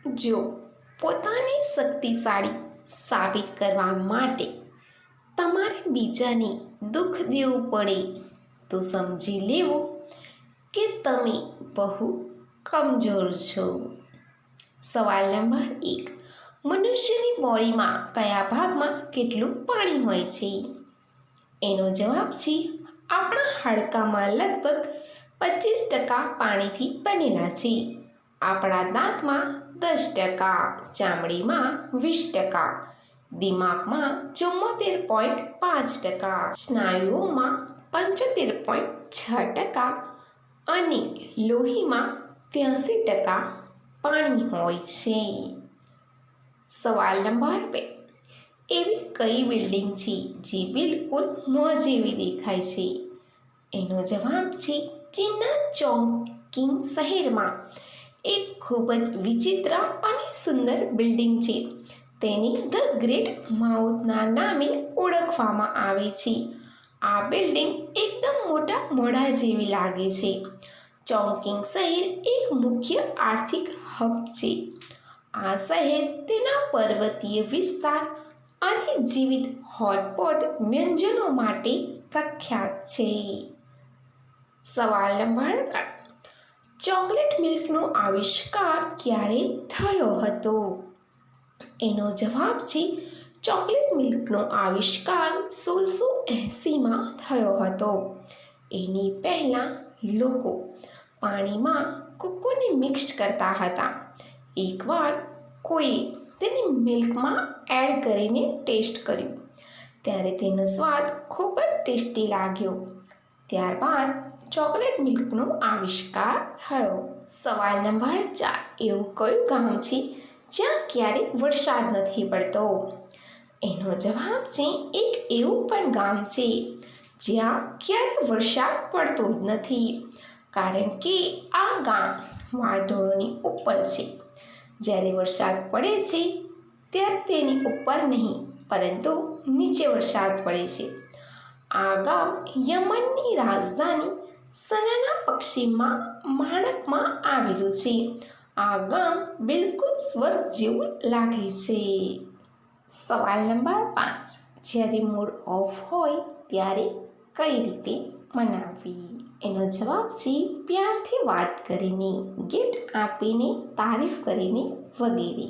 જો પોતાને શક્તિશાળી સાબિત કરવા માટે તમારે બીજાને દુઃખ દેવું પડે તો સમજી લેવું કે તમે બહુ કમજોર છો. સવાલ નંબર 1. મનુષ્યની બોડીમાં કયા ભાગમાં કેટલું પાણી હોય છે? એનો જવાબ છે આપણા હાડકામાં લગભગ 25% પાણીથી બનેલા છે. આપણા દાંતમાં 10%, ચામડીમાં 20%, દિમાગમાં 74.5%, સ્નાયુઓમાં 75.6% અને લોહીમાં 83% પાણી હોય છે. સવાલ નંબર 2. એવી કઈ બિલ્ડિંગ છે જે બિલકુલ મોં જેવી દેખાય છે? એનો જવાબ છે ચીનના ચોંગકિંગ શહેરમાં એક ખૂબ જ વિચિત્ર અને સુંદર બિલ્ડિંગ છે. તેને ધ ગ્રેટ માઉથના નામે ઓળખવામાં આવે છે. આ બિલ્ડિંગ એકદમ મોટા મોઢા જેવી લાગે છે. ચોંગકિંગ શહેર એક મુખ્ય આર્થિક હબ છે. આ શહેર તેના પર્વતીય વિસ્તાર અને જીવિત હોટપોટ વ્યંજનો માટે પ્રખ્યાત છે. સવાલ નંબર 3. ચોકલેટ મિલ્કનો આવિષ્કાર ક્યારે થયો હતો? એનો જવાબ છે ચોકલેટ મિલ્કનો આવિષ્કાર 1680માં થયો હતો. એની પહેલાં લોકો પાણીમાં કોકોને મિક્સ કરતા હતા. એકવાર કોઈએ તેને મિલ્કમાં એડ કરીને ટેસ્ટ કર્યું ત્યારે તેનો સ્વાદ ખૂબ જ ટેસ્ટી લાગ્યો. ત્યારબાદ ચોકલેટ મિલ્કનો આવિષ્કાર થયો. સવાલ નંબર 4. એવું કયું ગામ છે જ્યાં ક્યારેય વરસાદ નથી પડતો? એનો જવાબ છે એક એવું પણ ગામ છે જ્યાં ક્યારેય વરસાદ પડતો જ નથી, કારણ કે આ ગામ વાદળોની ઉપર છે. જ્યારે વરસાદ પડે છે ત્યારે તેની ઉપર નહીં પરંતુ નીચે વરસાદ પડે છે. આ ગામ યમનની રાજધાની સનાના પશ્ચિમમાં માણકમાં આવેલું છે. આ ગામ બિલકુલ સ્વર્ગ જેવું લાગે છે. સવાલ નંબર 5. જ્યારે મૂડ ઓફ હોય ત્યારે કઈ રીતે મનાવવી? એનો જવાબ છે પ્યારથી વાત કરીને, ગિફ્ટ આપીને, તારીફ કરીને વગેરે.